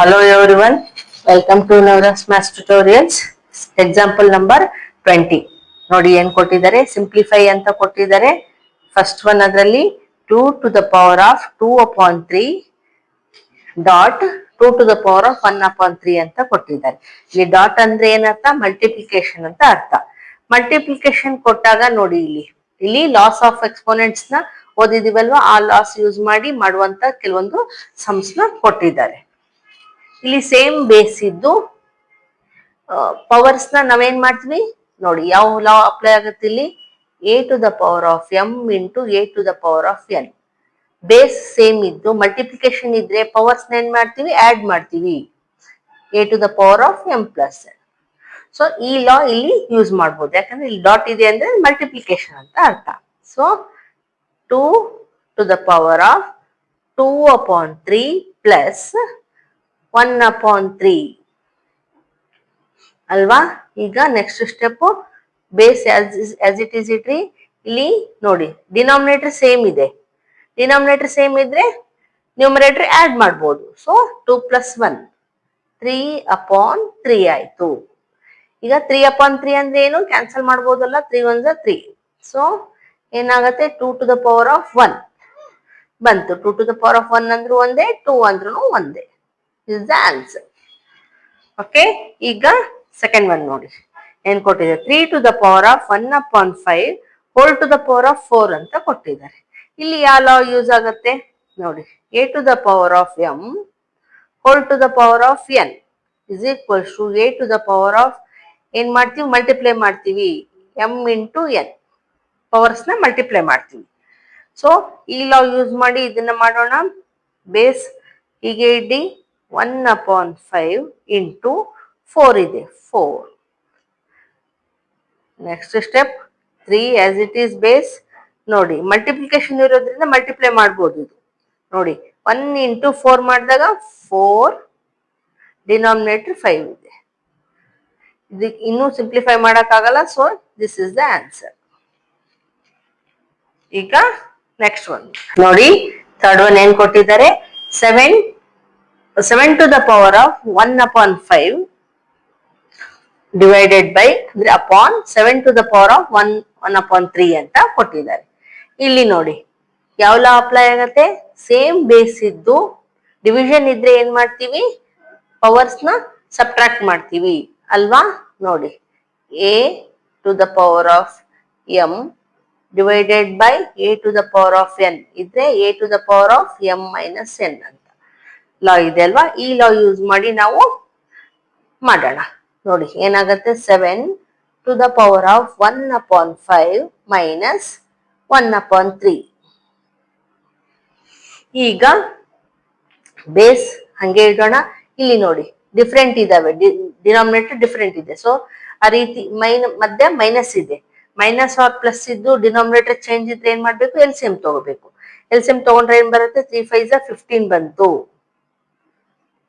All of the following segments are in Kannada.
Hello everyone, welcome to Navras Maths Tutorials. Example number 20. ನೋಡಿ ಏನ್ ಕೊಟ್ಟಿದ್ದಾರೆ, ಸಿಂಪ್ಲಿಫೈ ಅಂತ ಕೊಟ್ಟಿದ್ದಾರೆ. ಫಸ್ಟ್ ಒನ್ ಅದರಲ್ಲಿ 2 to the power of 2 upon 3 dot 2 to the power of 1 upon 3 ಅಂತ ಕೊಟ್ಟಿದ್ದಾರೆ. ಇಲ್ಲಿ ಡಾಟ್ ಅಂದ್ರೆ ಏನರ್ಥ, ಮಲ್ಟಿಪ್ಲಿಕೇಶನ್ ಅಂತ ಅರ್ಥ. ಮಲ್ಟಿಪ್ಲಿಕೇಶನ್ ಕೊಟ್ಟಾಗ ನೋಡಿ ಇಲ್ಲಿ ಲಾಸ್ ಆಫ್ ಎಕ್ಸ್ಪೋನೆಂಟ್ಸ್ ನ ಓದಿದಿವಲ್ವಾ, ಆ ಲಾಸ್ ಯೂಸ್ ಮಾಡಿ ಮಾಡುವಂತ ಕೆಲವೊಂದು ಸಮ್ಸ್ ನ ಕೊಟ್ಟಿದ್ದಾರೆ. ಇಲ್ಲಿ ಸೇಮ್ ಬೇಸ್ ಇದ್ದು ಪವರ್ಸ್ ನ ನಾವೇನ್ ಮಾಡ್ತೀವಿ ನೋಡಿ, ಯಾವ ಲಾ ಅಪ್ಲೈ ಆಗುತ್ತೆ ಇಲ್ಲಿ, a to the power of m into a to the power of n. Base same ಇದ್ದು ಮಲ್ಟಿಪ್ಲಿಕೇಶನ್ ಇದ್ರೆ ಪವರ್ಸ್ ನ ಏನ್ ಮಾಡ್ತೀವಿ, ಆಡ್ ಮಾಡ್ತೀವಿ, a to the power of m plus n. So ಈ ಲಾ ಇಲ್ಲಿ ಯೂಸ್ ಮಾಡ್ಬೋದು, ಯಾಕಂದ್ರೆ ಇಲ್ಲಿ ಡಾಟ್ ಇದೆ ಅಂದ್ರೆ ಮಲ್ಟಿಪ್ಲಿಕೇಶನ್ ಅಂತ ಅರ್ಥ. So 2 to the power of 2 upon 3 plus 1 upon 3 ಅಲ್ವಾ. ಈಗ next step, base as it is ಇಟ್ರಿ. ಇಲ್ಲಿ ನೋಡಿ ಡಿನಾಮಿನೇಟರ್ ಸೇಮ್ ಇದೆ, ಡಿನಾಮಿನೇಟರ್ ಸೇಮ್ ಇದ್ರೆ ನ್ಯೂಮರೇಟರ್ ಆಡ್ ಮಾಡ್ಬೋದು. ಸೊ 2 plus 1 3 upon 3 ಆಯ್ತು. ಈಗ 3 upon 3 ಅಂದ್ರೆ ಏನು, ಕ್ಯಾನ್ಸಲ್ ಮಾಡ್ಬೋದಲ್ಲ, 3 1 3. ಸೊ ಏನಾಗತ್ತೆ, 2 to the power of 1 ಬಂತು. 2 to the power of 1 ಅಂದ್ರೂ ಒಂದೇ, 2 ಅಂದ್ರೂ ಒಂದೇ. Is the answer. ಓಕೆ, ಈಗ ಸೆಕೆಂಡ್ ಒನ್ ನೋಡಿ ಏನ್ ಕೊಟ್ಟಿದೆ, 3 to the power of 1 upon 5 whole to the power of 4 ಅಂತ ಕೊಟ್ಟಿದ್ದಾರೆ. ಇಲ್ಲಿ ಯಾವ ಲಾ ಯೂಸ್ ಆಗತ್ತೆ ನೋಡಿ, a to the power of m whole to the power of n is equals to a to the power of, ಏನ್ ಮಾಡ್ತೀವಿ, ಮಲ್ಟಿಪ್ಲೈ ಮಾಡ್ತೀವಿ, ಎಂ ಇಂಟು ಎನ್, ಪವರ್ಸ್ ನ ಮಲ್ಟಿಪ್ಲೈ ಮಾಡ್ತೀವಿ. ಸೊ ಈ ಲಾ ಯೂಸ್ ಮಾಡಿ ಇದನ್ನ ಮಾಡೋಣ. ಬೇಸ್ ಹೀಗೆ ಇಡ್ಡಿ, 1 upon 5 ಇಂಟು 4 ಇದೆ, 4. Next step 3 as it is base. ನೋಡಿ ಮಲ್ಟಿಪ್ಲಿಕೇಶನ್ ಇರೋದ್ರಿಂದ ಮಲ್ಟಿಪ್ಲೈ ಮಾಡ್ಬೋದು. ಇದು ನೋಡಿ 1 ಇಂಟು 4 ಮಾಡಿದಾಗ 4, ಡಿನಾಮಿನೇಟರ್ 5 ಇದೆ. ಇದಕ್ಕೆ ಇನ್ನೂ ಸಿಂಪ್ಲಿಫೈ ಮಾಡಕ್ಕಾಗಲ್ಲ. So this is the answer. ಈಗ ನೆಕ್ಸ್ಟ್ ಒನ್ ನೋಡಿ, ಥರ್ಡ್ ಒನ್ ಏನ್ ಕೊಟ್ಟಿದ್ದಾರೆ, 7 to the power of 1 upon 5 divided by ಅಂದ್ರೆ upon 7 to the power of 1 upon 3 ಅಂತ ಕೊಟ್ಟಿದ್ದಾರೆ. ಇಲ್ಲಿ ನೋಡಿ ಯಾವ ಲಾ ಅಪ್ಲೈ ಆಗತ್ತೆ, ಸೇಮ್ ಬೇಸ್ ಇದ್ದು ಡಿವಿಷನ್ ಇದ್ರೆ ಏನ್ ಮಾಡ್ತೀವಿ, ಪವರ್ಸ್ ನ ಸಬ್ಟ್ರಾಕ್ಟ್ ಮಾಡ್ತೀವಿ ಅಲ್ವಾ. ನೋಡಿ a to the power of m divided by a to the power of n ಇದ್ರೆ a to the power of m minus n ಅಂತ ಲಾ ಇದೆ ಅಲ್ವಾ. ಈ ಲಾ ಯೂಸ್ ಮಾಡಿ ನಾವು ಮಾಡೋಣ. ನೋಡಿ ಏನಾಗುತ್ತೆ, 7 to the power of 1 upon 5 minus 1 upon 3. ಈಗ ಬೇಸ್ ಹಂಗೆ ಇಡೋಣ. ಇಲ್ಲಿ ನೋಡಿ ಡಿಫ್ರೆಂಟ್ ಇದಾವೆ, ಡಿನಾಮಿನೇಟರ್ ಡಿಫ್ರೆಂಟ್ ಇದೆ. ಸೊ ಆ ರೀತಿ ಮಧ್ಯೆ ಮೈನಸ್ ಇದೆ, ಮೈನಸ್ ಆರ್ ಪ್ಲಸ್ ಇದ್ದು ಡಿನಾಮಿನೇಟರ್ ಚೇಂಜ್ ಇದ್ರೆ ಏನ್ ಮಾಡ್ಬೇಕು, ಎಲ್ಸಿಎಂ ತಗೋಬೇಕು. ಎಲ್ಸಿಎಂ ತಗೊಂಡ್ರೆ ಏನ್ ಬರುತ್ತೆ, 3 5 15 ಬಂತು.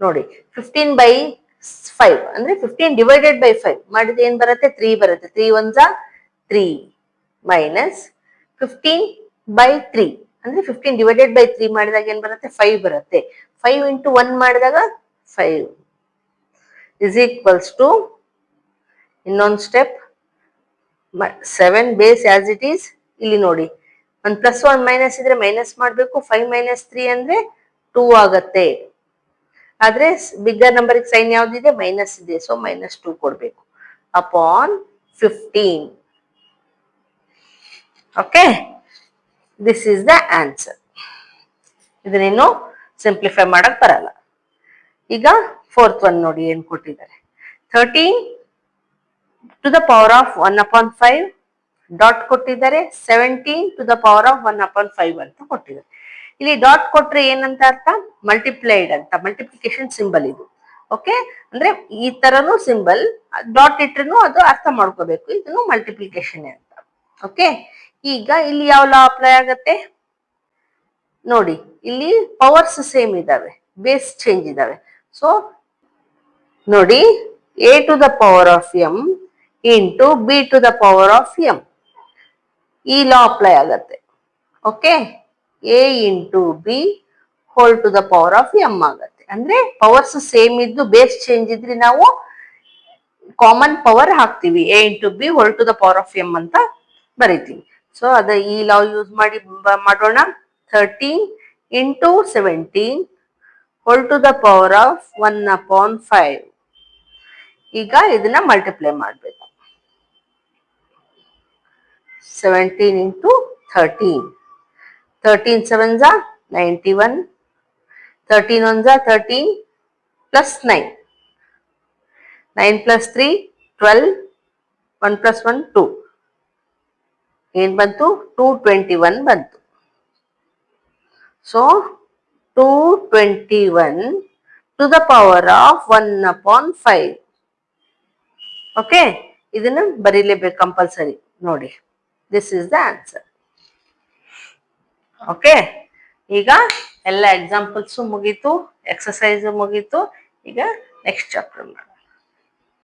ನೋಡಿ 15 by 5 ಅಂದ್ರೆ 15 ಡಿವೈಡೆಡ್ ಬೈ 5 ಮಾಡಿದ್ರೆ ಏನ್ ಬರುತ್ತೆ, 3 ಬರುತ್ತೆ. 3 1 3 ಮೈನಸ್ 15 by 3 ಅಂದ್ರೆ 15 ಡಿವೈಡೆಡ್ ಬೈ 3 ಮಾಡಿದಾಗ ಏನ್ ಬರುತ್ತೆ, 5 ಬರುತ್ತೆ. 5 ಇಂಟು 1 ಮಾಡಿದಾಗ 5 ಇಸ್ ಈಕ್ವಲ್ಸ್ ಟು, ಇನ್ನೊಂದು step 7 base as it is. ಇಲ್ಲಿ ನೋಡಿ ಒಂದು ಪ್ಲಸ್ 1 ಮೈನಸ್ ಇದ್ರೆ ಮೈನಸ್ ಮಾಡ್ಬೇಕು. 5 ಮೈನಸ್ 3 ಅಂದ್ರೆ 2 ಆಗತ್ತೆ. ಆದ್ರೆ ಬಿಗ್ಗರ್ ನಂಬರ್ ಸೈನ್ ಯಾವ್ದಿದೆ, ಮೈನಸ್ ಇದೆ. ಸೊ -2 ಕೊಡ್ಬೇಕು upon 15. Okay, this is the answer. ಇದನ್ನೇನು ಸಿಂಪ್ಲಿಫೈ ಮಾಡಕ್ ಬರಲ್ಲ. ಈಗ ಫೋರ್ತ್ ಒನ್ ನೋಡಿ ಏನ್ ಕೊಟ್ಟಿದ್ದಾರೆ, 13 to the power of 1 upon 5 dot ಕೊಟ್ಟಿದ್ದಾರೆ, 17 to the power of 1 upon 5 ಅಂತ ಕೊಟ್ಟಿದ್ದಾರೆ. ಇಲ್ಲಿ ಡಾಟ್ ಕೊಟ್ರೆ ಏನಂತ ಅರ್ಥ, ಮಲ್ಟಿಪ್ಲೈಡ್ ಅಂತ, ಮಲ್ಟಿಪ್ಲಿಕೇಶನ್ ಸಿಂಬಲ್ ಇದು. ಓಕೆ, ಅಂದ್ರೆ ಈ ತರನು ಸಿಂಬಲ್, ಡಾಟ್ ಇಟ್ರೂ ಅದು ಅರ್ಥ ಮಾಡ್ಕೋಬೇಕು, ಇದನ್ನು ಮಲ್ಟಿಪ್ಲಿಕೇಶನ್ ಅಂತ. ಓಕೆ, ಈಗ ಇಲ್ಲಿ ಯಾವ ಲಾ ಅಪ್ಲೈ ಆಗತ್ತೆ ನೋಡಿ, ಇಲ್ಲಿ ಪವರ್ಸ್ ಸೇಮ್ ಇದಾವೆ, ಬೇಸ್ ಚೇಂಜ್ ಇದಾವೆ. ಸೊ ನೋಡಿ a to the power of m into b to the power of m, ಈ ಲಾ ಅಪ್ಲೈ ಆಗತ್ತೆ. Okay, a into b whole to the power of m ಆಗತ್ತೆ ಅಂದ್ರೆ ಪವರ್ಸ್ ಸೇಮ್ ಇದ್ದು ಬೇಸ್ ಚೇಂಜ್ ಇದ್ರೆ ನಾವು ಕಾಮನ್ ಪವರ್ ಹಾಕ್ತಿವಿ, a into b whole to the power of m ಅಂತ ಬರೀತೀವಿ. ಸೊ ಅದ ಈ ಲಾ ಯೂಸ್ ಮಾಡಿ ಮಾಡೋಣ. 13 into 17 whole to the power of 1/5. ಈಗ ಇದನ್ನ ಮಲ್ಟಿಪ್ಲೈ ಮಾಡಬೇಕು. 17 into 13. 13 7s are 91. 13 1s are 13 plus 9. 9 plus 3 12. 1 plus 1 2. ಏನ್ ಬಂತು? 221 ಬಂತು. So 221 to the power of 1/5. Okay, ಇದನ್ನ ಬರೀಲೇಬೇಕು ಕಂಪಲ್ಸರಿ. ನೋಡಿ, this is the answer. Okay, ಈಗ ಎಲ್ಲ ಎಕ್ಸಾಂಪಲ್ಸು ಮುಗೀತು, ಎಕ್ಸಸೈಸ್ ಮುಗೀತು. ಈಗ ನೆಕ್ಸ್ಟ್ ಚಾಪ್ಟರ್ ಮಾಡೋಣ.